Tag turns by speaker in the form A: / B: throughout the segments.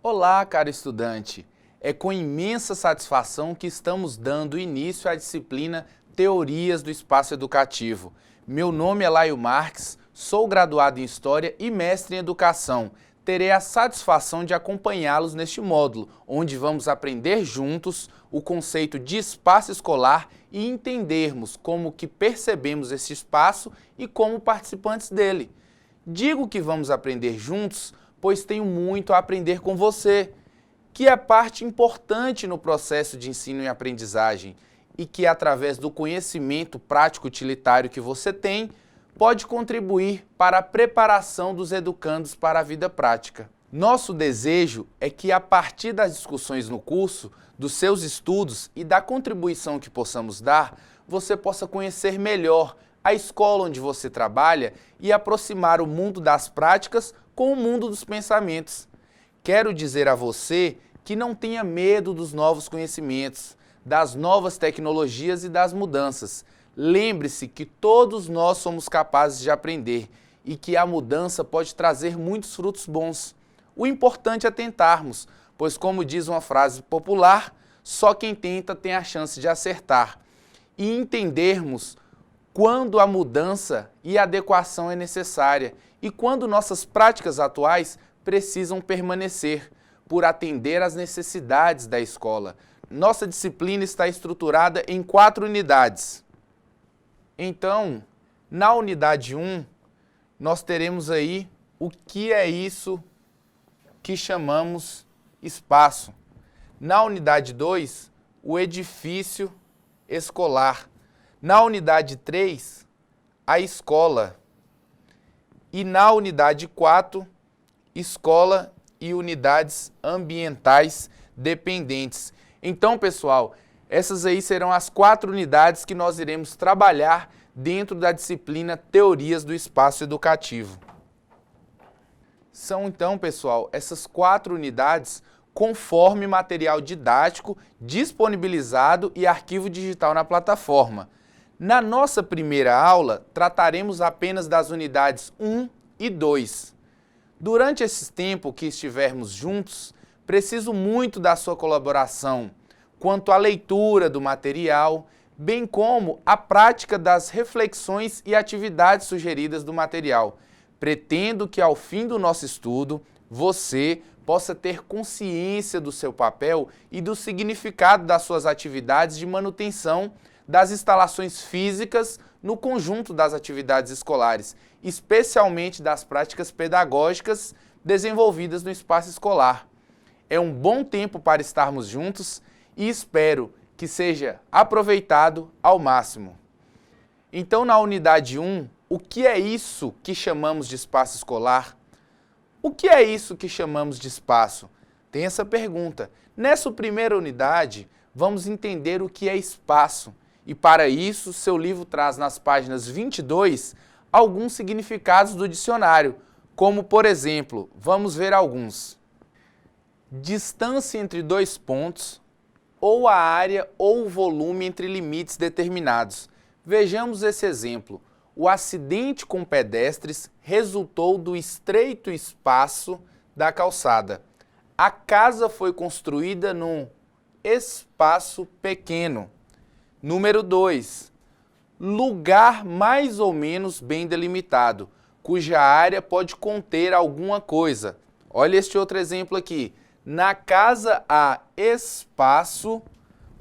A: Olá, caro estudante! É com imensa satisfação que estamos dando início à disciplina Teorias do Espaço Educativo. Meu nome é Laio Marques, sou graduado em História e mestre em Educação. Terei a satisfação de acompanhá-los neste módulo, onde vamos aprender juntos o conceito de espaço escolar e entendermos como que percebemos esse espaço e como participantes dele. Digo que vamos aprender juntos, pois tenho muito a aprender com você, que é parte importante no processo de ensino e aprendizagem e que, através do conhecimento prático utilitário que você tem, pode contribuir para a preparação dos educandos para a vida prática. Nosso desejo é que, a partir das discussões no curso, dos seus estudos e da contribuição que possamos dar, você possa conhecer melhor a escola onde você trabalha e aproximar o mundo das práticas com o mundo dos pensamentos. Quero dizer a você que não tenha medo dos novos conhecimentos, das novas tecnologias e das mudanças. Lembre-se que todos nós somos capazes de aprender e que a mudança pode trazer muitos frutos bons. O importante é tentarmos, pois, como diz uma frase popular, só quem tenta tem a chance de acertar. E entendermos quando a mudança e a adequação é necessária e quando nossas práticas atuais precisam permanecer por atender às necessidades da escola. Nossa disciplina está estruturada em 4 unidades. Então, na unidade 1, nós teremos aí o que é isso que chamamos espaço. Na unidade 2, o edifício escolar. Na unidade 3, a escola. E na unidade 4, escola e unidades ambientais dependentes. Então, pessoal, essas aí serão as 4 unidades que nós iremos trabalhar dentro da disciplina Teorias do Espaço Educativo. São então, pessoal, essas 4 unidades conforme material didático disponibilizado e arquivo digital na plataforma. Na nossa primeira aula, trataremos apenas das unidades 1 e 2. Durante esse tempo que estivermos juntos, preciso muito da sua colaboração quanto à leitura do material, bem como a prática das reflexões e atividades sugeridas do material. Pretendo que, ao fim do nosso estudo, você possa ter consciência do seu papel e do significado das suas atividades de manutenção das instalações físicas no conjunto das atividades escolares, especialmente das práticas pedagógicas desenvolvidas no espaço escolar. É um bom tempo para estarmos juntos e espero que seja aproveitado ao máximo. Então, na unidade 1, o que é isso que chamamos de espaço escolar? O que é isso que chamamos de espaço? Tem essa pergunta. Nessa primeira unidade, vamos entender o que é espaço. E para isso, seu livro traz nas páginas 22 alguns significados do dicionário, como, por exemplo, vamos ver alguns. Distância entre 2 pontos, ou a área ou o volume entre limites determinados. Vejamos esse exemplo. O acidente com pedestres resultou do estreito espaço da calçada. A casa foi construída num espaço pequeno. Número 2. Lugar mais ou menos bem delimitado, cuja área pode conter alguma coisa. Olha este outro exemplo aqui. Na casa há espaço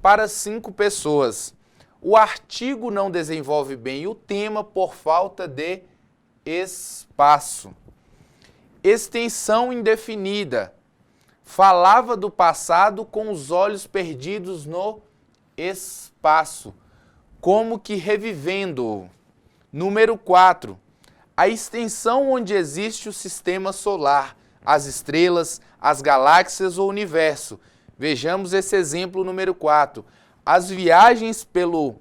A: para 5 pessoas. O artigo não desenvolve bem o tema por falta de espaço. Extensão indefinida. Falava do passado com os olhos perdidos no espaço, como que revivendo-o. Número 4. A extensão onde existe o sistema solar, as estrelas, as galáxias ou o universo. Vejamos esse exemplo número 4. As viagens pelo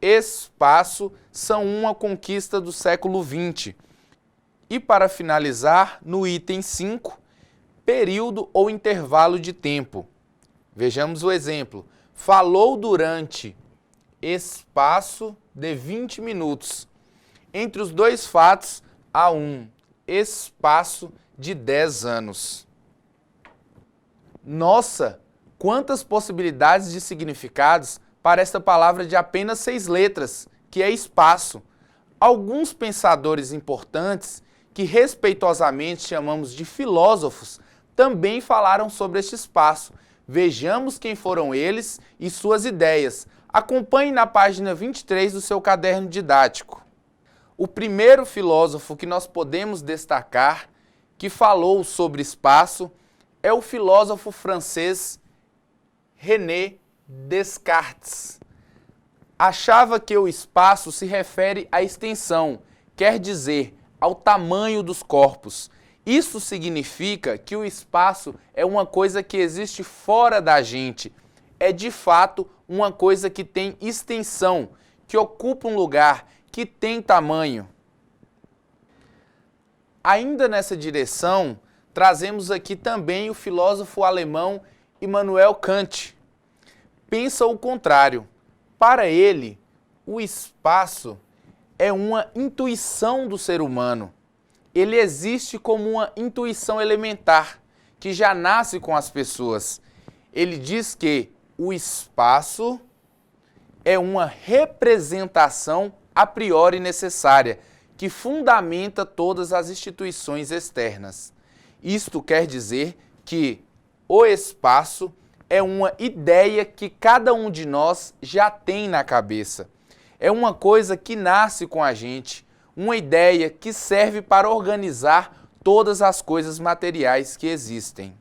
A: espaço são uma conquista do século XX. E para finalizar, no item 5, período ou intervalo de tempo. Vejamos o exemplo. Falou durante espaço de 20 minutos. Entre os 2 fatos, há um espaço de 10 anos. Nossa, quantas possibilidades de significados para esta palavra de apenas 6 letras, que é espaço. Alguns pensadores importantes, que respeitosamente chamamos de filósofos, também falaram sobre este espaço. Vejamos quem foram eles e suas ideias. Acompanhe na página 23 do seu caderno didático. O primeiro filósofo que nós podemos destacar, que falou sobre espaço, é o filósofo francês René Descartes. Achava que o espaço se refere à extensão, quer dizer, ao tamanho dos corpos. Isso significa que o espaço é uma coisa que existe fora da gente. É de fato uma coisa que tem extensão, que ocupa um lugar, que tem tamanho. Ainda nessa direção, trazemos aqui também o filósofo alemão Immanuel Kant. Pensa o contrário. Para ele, o espaço é uma intuição do ser humano. Ele existe como uma intuição elementar, que já nasce com as pessoas. Ele diz que o espaço é uma representação a priori necessária, que fundamenta todas as instituições externas. Isto quer dizer que o espaço é uma ideia que cada um de nós já tem na cabeça. É uma coisa que nasce com a gente, uma ideia que serve para organizar todas as coisas materiais que existem.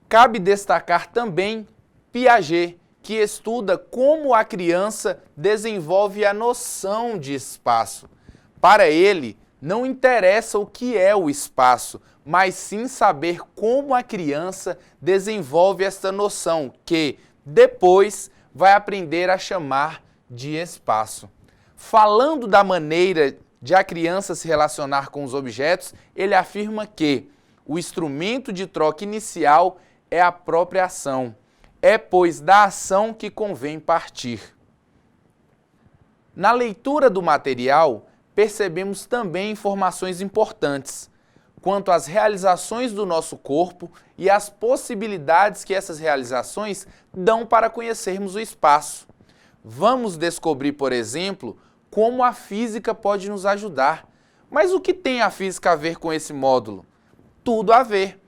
A: Cabe destacar também Piaget, que estuda como a criança desenvolve a noção de espaço. Para ele, não interessa o que é o espaço, mas sim saber como a criança desenvolve esta noção, que depois vai aprender a chamar de espaço. Falando da maneira de a criança se relacionar com os objetos, ele afirma que o instrumento de troca inicial é a própria ação. É, pois, da ação que convém partir. Na leitura do material, percebemos também informações importantes quanto às realizações do nosso corpo e às possibilidades que essas realizações dão para conhecermos o espaço. Vamos descobrir, por exemplo, como a física pode nos ajudar. Mas o que tem a física a ver com esse módulo? Tudo a ver.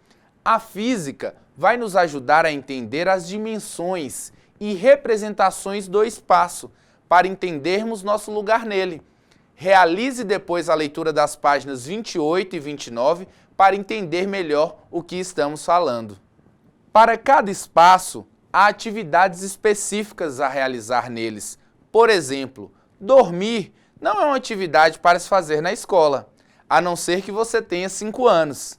A: A física vai nos ajudar a entender as dimensões e representações do espaço, para entendermos nosso lugar nele. Realize depois a leitura das páginas 28 e 29 para entender melhor o que estamos falando. Para cada espaço, há atividades específicas a realizar neles. Por exemplo, dormir não é uma atividade para se fazer na escola, a não ser que você tenha 5 anos.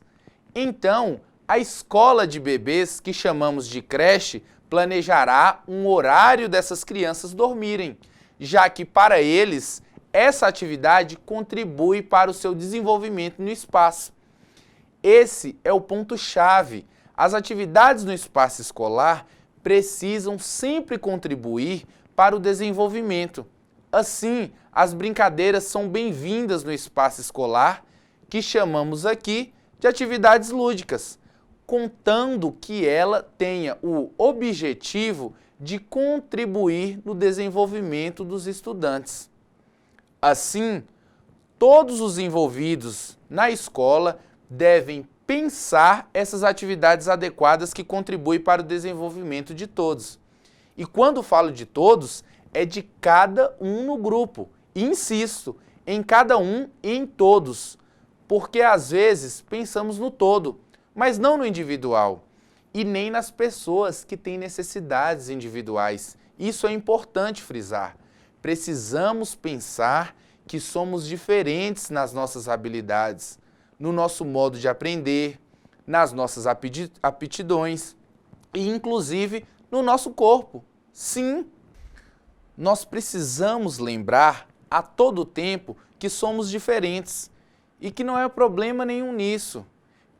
A: Então, a escola de bebês, que chamamos de creche, planejará um horário dessas crianças dormirem, já que para eles essa atividade contribui para o seu desenvolvimento no espaço. Esse é o ponto-chave. As atividades no espaço escolar precisam sempre contribuir para o desenvolvimento. Assim, as brincadeiras são bem-vindas no espaço escolar, que chamamos aqui de atividades lúdicas, contando que ela tenha o objetivo de contribuir no desenvolvimento dos estudantes. Assim, todos os envolvidos na escola devem pensar essas atividades adequadas que contribuem para o desenvolvimento de todos. E quando falo de todos, é de cada um no grupo. E insisto, em cada um e em todos, porque às vezes pensamos no todo, mas não no individual, e nem nas pessoas que têm necessidades individuais. Isso é importante frisar. Precisamos pensar que somos diferentes nas nossas habilidades, no nosso modo de aprender, nas nossas aptidões e, inclusive, no nosso corpo. Sim, nós precisamos lembrar a todo tempo que somos diferentes e que não é problema nenhum nisso.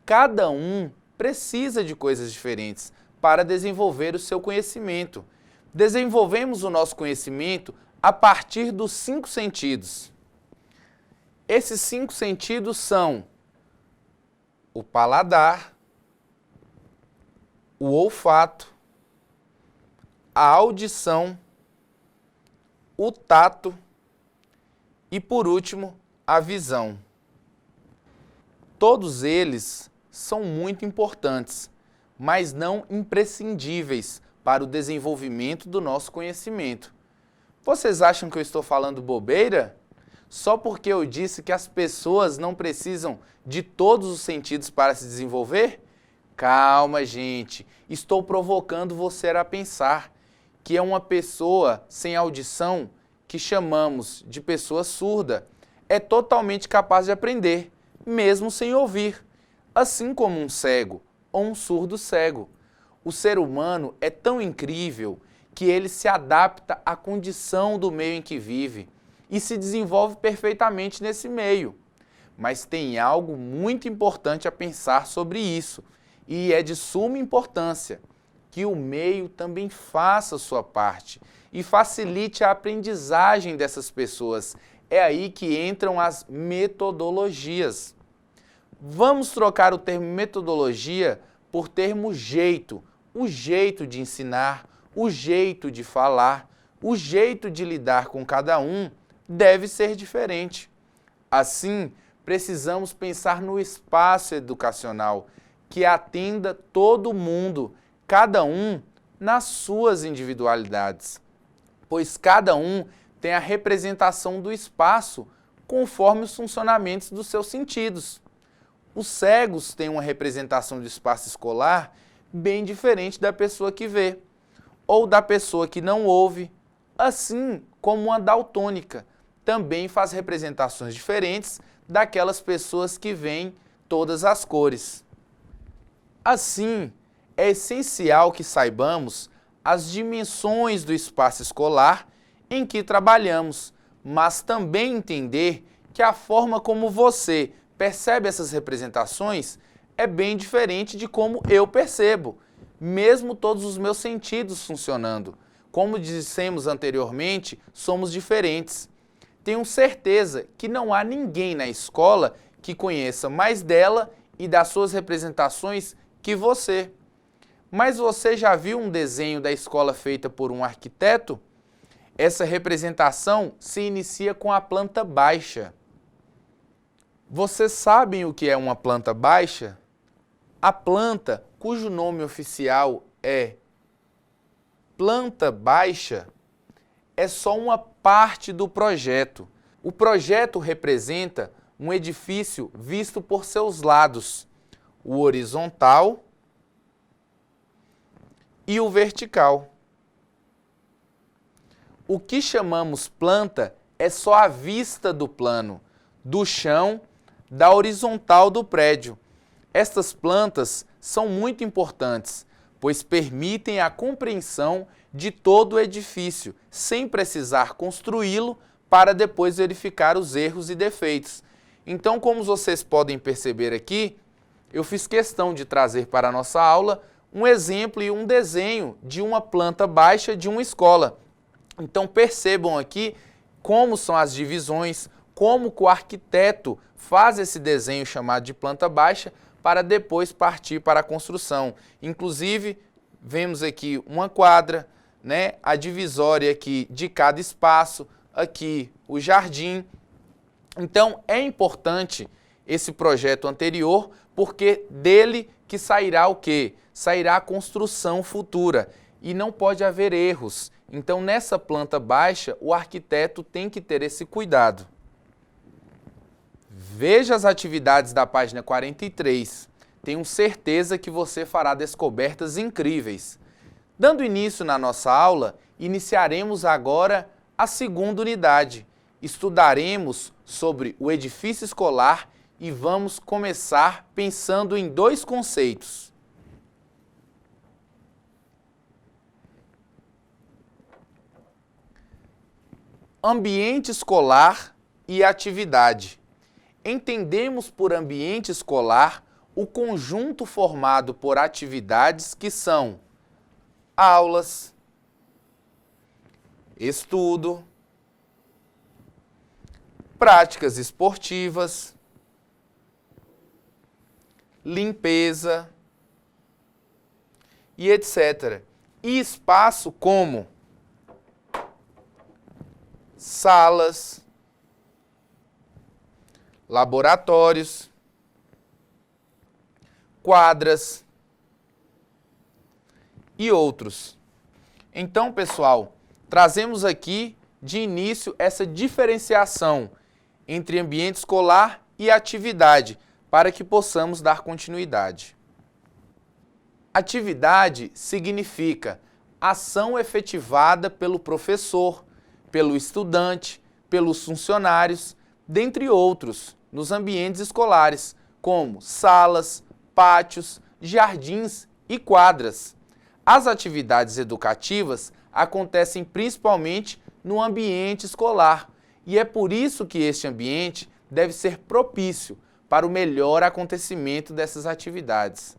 A: Cada um precisa de coisas diferentes para desenvolver o seu conhecimento. Desenvolvemos o nosso conhecimento a partir dos 5 sentidos. Esses 5 sentidos são o paladar, o olfato, a audição, o tato e, por último, a visão. Todos eles são muito importantes, mas não imprescindíveis para o desenvolvimento do nosso conhecimento. Vocês acham que eu estou falando bobeira? Só porque eu disse que as pessoas não precisam de todos os sentidos para se desenvolver? Calma, gente. Estou provocando você a pensar que é uma pessoa sem audição, que chamamos de pessoa surda, é totalmente capaz de aprender, mesmo sem ouvir, assim como um cego ou um surdo cego. O ser humano é tão incrível que ele se adapta à condição do meio em que vive e se desenvolve perfeitamente nesse meio. Mas tem algo muito importante a pensar sobre isso, e é de suma importância que o meio também faça sua parte e facilite a aprendizagem dessas pessoas. É aí que entram as metodologias. Vamos trocar o termo metodologia por termo jeito, o jeito de ensinar, o jeito de falar, o jeito de lidar com cada um deve ser diferente. Assim, precisamos pensar no espaço educacional que atenda todo mundo, cada um nas suas individualidades, pois cada um tem a representação do espaço conforme os funcionamentos dos seus sentidos. Os cegos têm uma representação do espaço escolar bem diferente da pessoa que vê, ou da pessoa que não ouve, assim como uma daltônica também faz representações diferentes daquelas pessoas que veem todas as cores. Assim, é essencial que saibamos as dimensões do espaço escolar em que trabalhamos, mas também entender que a forma como você percebe essas representações é bem diferente de como eu percebo, mesmo todos os meus sentidos funcionando. Como dissemos anteriormente, somos diferentes. Tenho certeza que não há ninguém na escola que conheça mais dela e das suas representações que você. Mas você já viu um desenho da escola feita por um arquiteto? Essa representação se inicia com a planta baixa. Vocês sabem o que é uma planta baixa? A planta, cujo nome oficial é planta baixa, é só uma parte do projeto. O projeto representa um edifício visto por seus lados, o horizontal e o vertical. O que chamamos planta é só a vista do plano, do chão, da horizontal do prédio. Estas plantas são muito importantes, pois permitem a compreensão de todo o edifício, sem precisar construí-lo para depois verificar os erros e defeitos. Então, como vocês podem perceber aqui, eu fiz questão de trazer para a nossa aula um exemplo e um desenho de uma planta baixa de uma escola. Então, percebam aqui como são as divisões, como o arquiteto faz esse desenho chamado de planta baixa para depois partir para a construção. Inclusive, vemos aqui uma quadra, né, a divisória aqui de cada espaço, aqui o jardim. Então, é importante esse projeto anterior, porque dele que sairá o quê? Sairá a construção futura e não pode haver erros. Então, nessa planta baixa, o arquiteto tem que ter esse cuidado. Veja as atividades da página 43. Tenho certeza que você fará descobertas incríveis. Dando início na nossa aula, iniciaremos agora a segunda unidade. Estudaremos sobre o edifício escolar e vamos começar pensando em dois conceitos. Ambiente escolar e atividade. Entendemos por ambiente escolar o conjunto formado por atividades que são aulas, estudo, práticas esportivas, limpeza, e etc. E espaço como salas, laboratórios, quadras e outros. Então, pessoal, trazemos aqui de início essa diferenciação entre ambiente escolar e atividade, para que possamos dar continuidade. Atividade significa ação efetivada pelo professor, pelo estudante, pelos funcionários, dentre outros, nos ambientes escolares, como salas, pátios, jardins e quadras. As atividades educativas acontecem principalmente no ambiente escolar, e é por isso que este ambiente deve ser propício para o melhor acontecimento dessas atividades.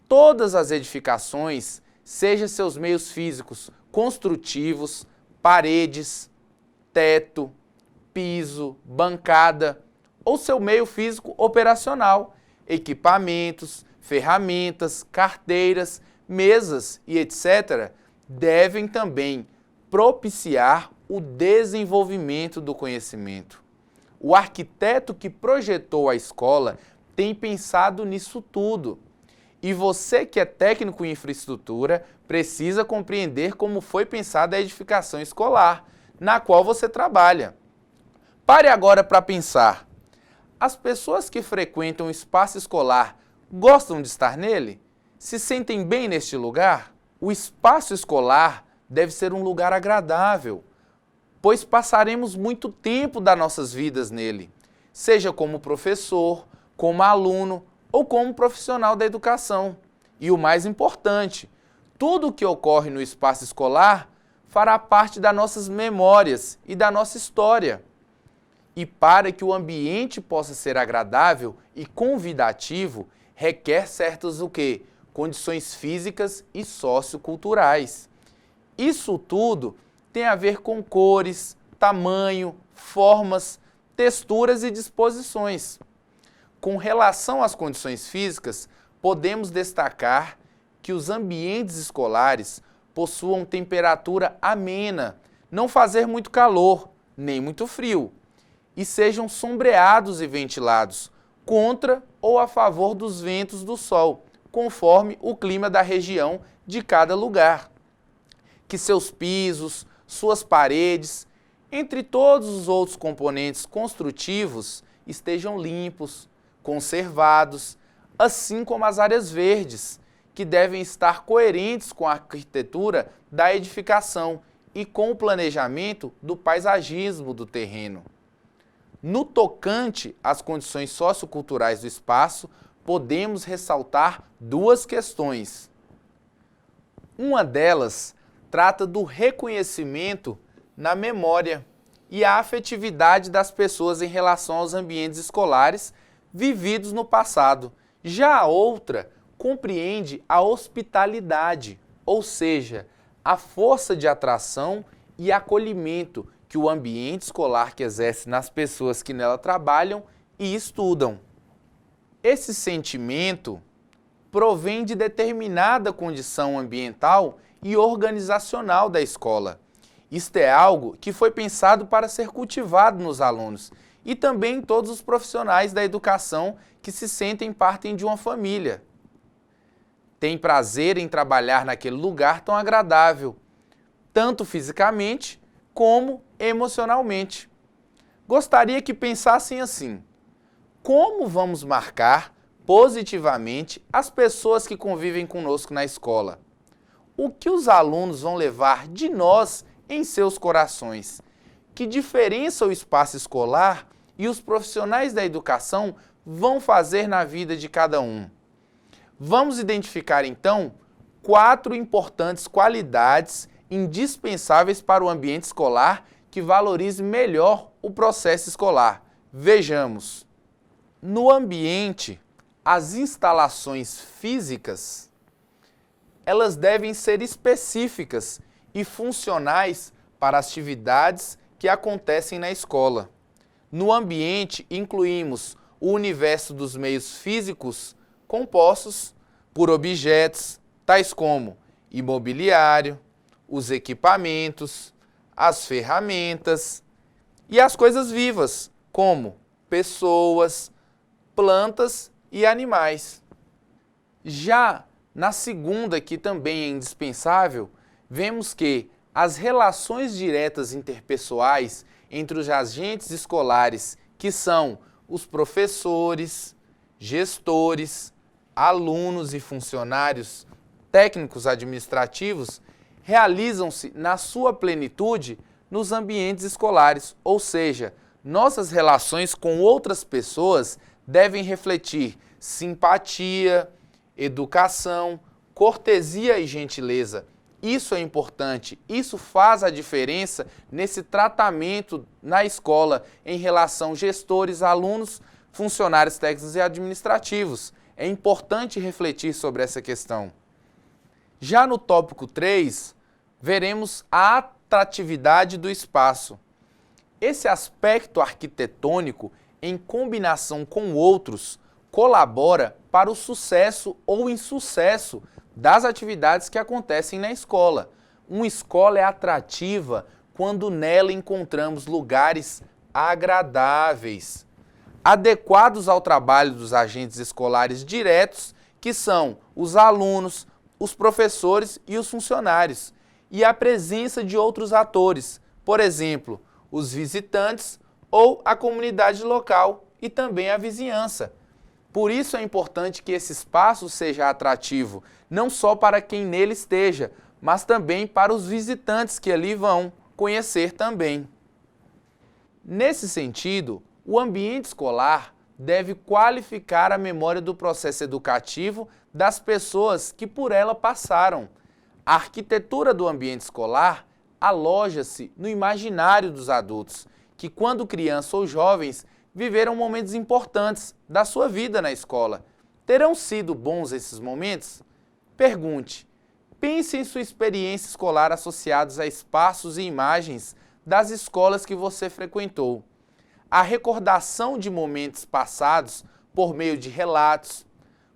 A: Todas as edificações, seja seus meios físicos construtivos, paredes, teto, piso, bancada, ou seu meio físico operacional, equipamentos, ferramentas, carteiras, mesas e etc., devem também propiciar o desenvolvimento do conhecimento. O arquiteto que projetou a escola tem pensado nisso tudo. E você que é técnico em infraestrutura precisa compreender como foi pensada a edificação escolar, na qual você trabalha. Pare agora para pensar. As pessoas que frequentam o espaço escolar gostam de estar nele? Se sentem bem neste lugar? O espaço escolar deve ser um lugar agradável, pois passaremos muito tempo das nossas vidas nele, seja como professor, como aluno ou como profissional da educação. E o mais importante, tudo o que ocorre no espaço escolar fará parte das nossas memórias e da nossa história. E para que o ambiente possa ser agradável e convidativo, requer certas o quê? Condições físicas e socioculturais. Isso tudo tem a ver com cores, tamanho, formas, texturas e disposições. Com relação às condições físicas, podemos destacar que os ambientes escolares possuam temperatura amena, não fazer muito calor, nem muito frio, e sejam sombreados e ventilados, contra ou a favor dos ventos do sol, conforme o clima da região de cada lugar. Que seus pisos, suas paredes, entre todos os outros componentes construtivos, estejam limpos, conservados, assim como as áreas verdes, que devem estar coerentes com a arquitetura da edificação e com o planejamento do paisagismo do terreno. No tocante às condições socioculturais do espaço, podemos ressaltar duas questões. Uma delas trata do reconhecimento na memória e a afetividade das pessoas em relação aos ambientes escolares vividos no passado. Já a outra compreende a hospitalidade, ou seja, a força de atração e acolhimento que o ambiente escolar que exerce nas pessoas que nela trabalham e estudam. Esse sentimento provém de determinada condição ambiental e organizacional da escola. Isto é algo que foi pensado para ser cultivado nos alunos e também em todos os profissionais da educação que se sentem parte de uma família. Tem prazer em trabalhar naquele lugar tão agradável, tanto fisicamente como emocionalmente. Gostaria que pensassem assim: como vamos marcar positivamente as pessoas que convivem conosco na escola? O que os alunos vão levar de nós em seus corações? Que diferença o espaço escolar e os profissionais da educação vão fazer na vida de cada um? Vamos identificar então 4 importantes qualidades indispensáveis para o ambiente escolar que valorize melhor o processo escolar. Vejamos. No ambiente, as instalações físicas, elas devem ser específicas e funcionais para as atividades que acontecem na escola. No ambiente, incluímos o universo dos meios físicos compostos por objetos, tais como imobiliário, os equipamentos, as ferramentas e as coisas vivas, como pessoas, plantas e animais. Já na segunda, que também é indispensável, vemos que as relações diretas interpessoais entre os agentes escolares, que são os professores, gestores, alunos e funcionários técnicos administrativos, realizam-se na sua plenitude nos ambientes escolares, ou seja, nossas relações com outras pessoas devem refletir simpatia, educação, cortesia e gentileza. Isso é importante, isso faz a diferença nesse tratamento na escola em relação gestores, alunos, funcionários técnicos e administrativos. É importante refletir sobre essa questão. Já no tópico 3, veremos a atratividade do espaço. Esse aspecto arquitetônico, em combinação com outros, colabora para o sucesso ou insucesso das atividades que acontecem na escola. Uma escola é atrativa quando nela encontramos lugares agradáveis, adequados ao trabalho dos agentes escolares diretos, que são os alunos, os professores e os funcionários, e a presença de outros atores, por exemplo, os visitantes ou a comunidade local e também a vizinhança. Por isso é importante que esse espaço seja atrativo, não só para quem nele esteja, mas também para os visitantes que ali vão conhecer também. Nesse sentido, o ambiente escolar deve qualificar a memória do processo educativo das pessoas que por ela passaram. A arquitetura do ambiente escolar aloja-se no imaginário dos adultos, que quando crianças ou jovens viveram momentos importantes da sua vida na escola. Terão sido bons esses momentos? Pergunte. Pense em sua experiência escolar associados a espaços e imagens das escolas que você frequentou. A recordação de momentos passados por meio de relatos,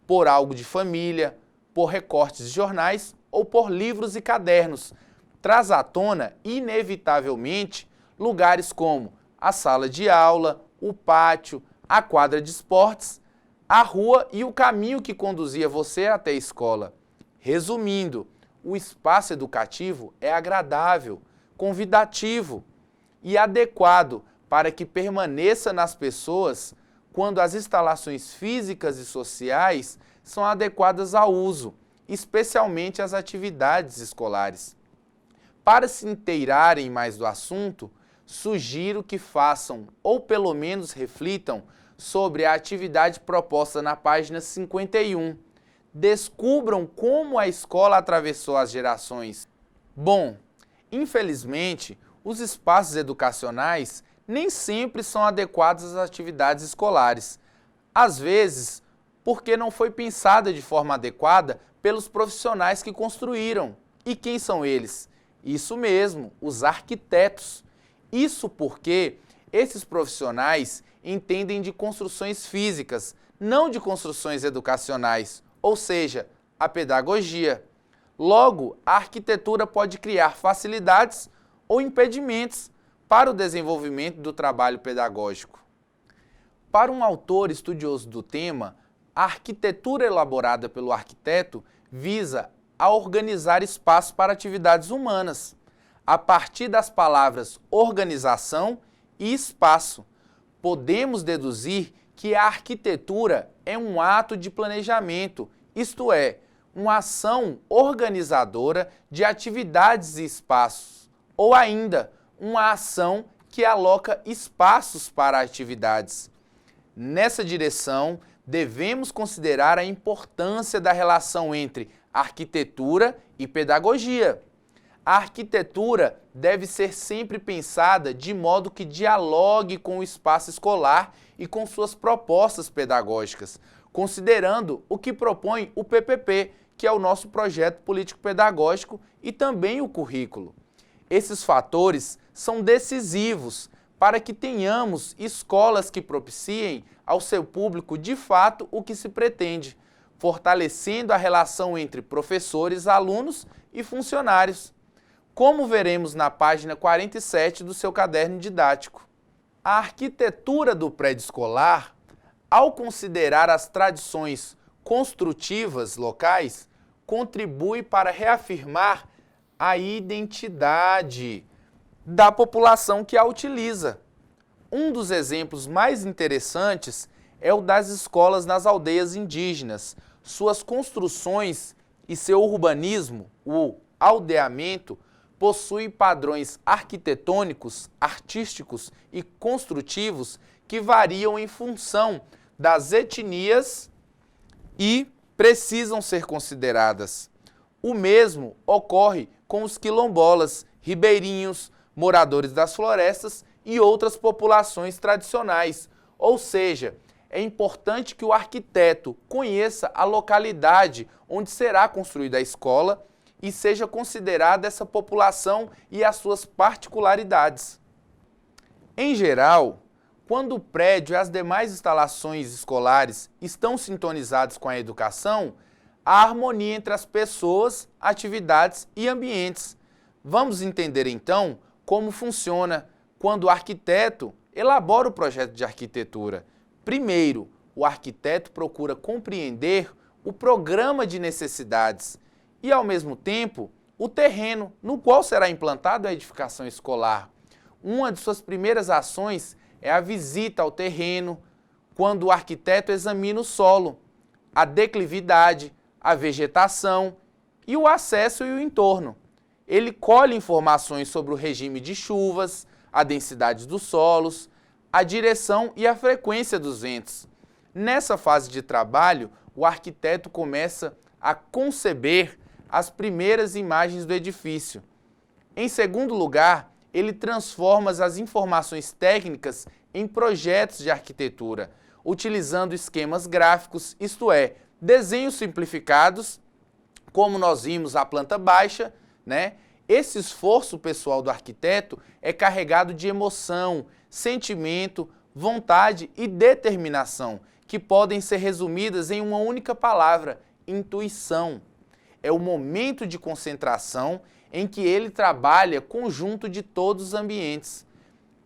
A: por algo de família, por recortes de jornais ou por livros e cadernos, traz à tona, inevitavelmente, lugares como a sala de aula, o pátio, a quadra de esportes, a rua e o caminho que conduzia você até a escola. Resumindo, o espaço educativo é agradável, convidativo e adequado para que permaneça nas pessoas quando as instalações físicas e sociais são adequadas ao uso, especialmente as atividades escolares. Para se inteirarem mais do assunto, sugiro que façam, ou pelo menos reflitam, sobre a atividade proposta na página 51. Descubram como a escola atravessou as gerações. Bom, infelizmente, os espaços educacionais nem sempre são adequados às atividades escolares. Às vezes, porque não foi pensada de forma adequada pelos profissionais que construíram. E quem são eles? Isso mesmo, os arquitetos. Isso porque esses profissionais entendem de construções físicas, não de construções educacionais, ou seja, a pedagogia. Logo, a arquitetura pode criar facilidades ou impedimentos para o desenvolvimento do trabalho pedagógico. Para um autor estudioso do tema, a arquitetura elaborada pelo arquiteto visa a organizar espaços para atividades humanas, a partir das palavras organização e espaço. Podemos deduzir que a arquitetura é um ato de planejamento, isto é, uma ação organizadora de atividades e espaços, ou ainda, uma ação que aloca espaços para atividades. Nessa direção, devemos considerar a importância da relação entre arquitetura e pedagogia. A arquitetura deve ser sempre pensada de modo que dialogue com o espaço escolar e com suas propostas pedagógicas, considerando o que propõe o PPP, que é o nosso projeto político-pedagógico, e também o currículo. Esses fatores são decisivos para que tenhamos escolas que propiciem ao seu público de fato o que se pretende. fortalecendo a relação entre professores, alunos e funcionários, como veremos na página 47 do seu caderno didático. A arquitetura do prédio escolar, ao considerar as tradições construtivas locais, contribui para reafirmar a identidade da população que a utiliza. Um dos exemplos mais interessantes é o das escolas nas aldeias indígenas. Suas construções e seu urbanismo, o aldeamento, possuem padrões arquitetônicos, artísticos e construtivos que variam em função das etnias e precisam ser consideradas. O mesmo ocorre com os quilombolas, ribeirinhos, moradores das florestas e outras populações tradicionais. Ou seja, é importante que o arquiteto conheça a localidade onde será construída a escola e seja considerada essa população e as suas particularidades. Em geral, quando o prédio e as demais instalações escolares estão sintonizados com a educação, há harmonia entre as pessoas, atividades e ambientes. Vamos entender então como funciona quando o arquiteto elabora o projeto de arquitetura. Primeiro, o arquiteto procura compreender o programa de necessidades e, ao mesmo tempo, o terreno no qual será implantada a edificação escolar. Uma de suas primeiras ações é a visita ao terreno, quando o arquiteto examina o solo, a declividade, a vegetação e o acesso e o entorno. Ele colhe informações sobre o regime de chuvas, a densidade dos solos, a direção e a frequência dos ventos. Nessa fase de trabalho, o arquiteto começa a conceber as primeiras imagens do edifício. Em segundo lugar, ele transforma as informações técnicas em projetos de arquitetura, utilizando esquemas gráficos, isto é, desenhos simplificados, como nós vimos a planta baixa, né? Esse esforço pessoal do arquiteto é carregado de emoção, sentimento, vontade e determinação, que podem ser resumidas em uma única palavra: intuição. É o momento de concentração em que ele trabalha conjunto de todos os ambientes.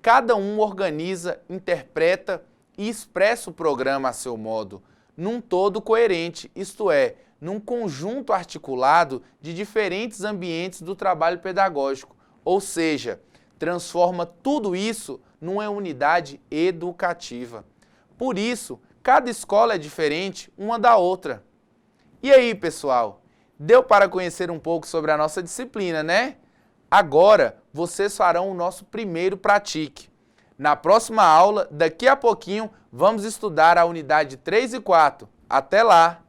A: Cada um organiza, interpreta e expressa o programa a seu modo, num todo coerente, isto é, num conjunto articulado de diferentes ambientes do trabalho pedagógico, ou seja, transforma tudo isso numa unidade educativa. Por isso, cada escola é diferente uma da outra. E aí, pessoal? Deu para conhecer um pouco sobre a nossa disciplina, né? Agora, vocês farão o nosso primeiro pratique. Na próxima aula, daqui a pouquinho, vamos estudar a unidade 3 e 4. Até lá!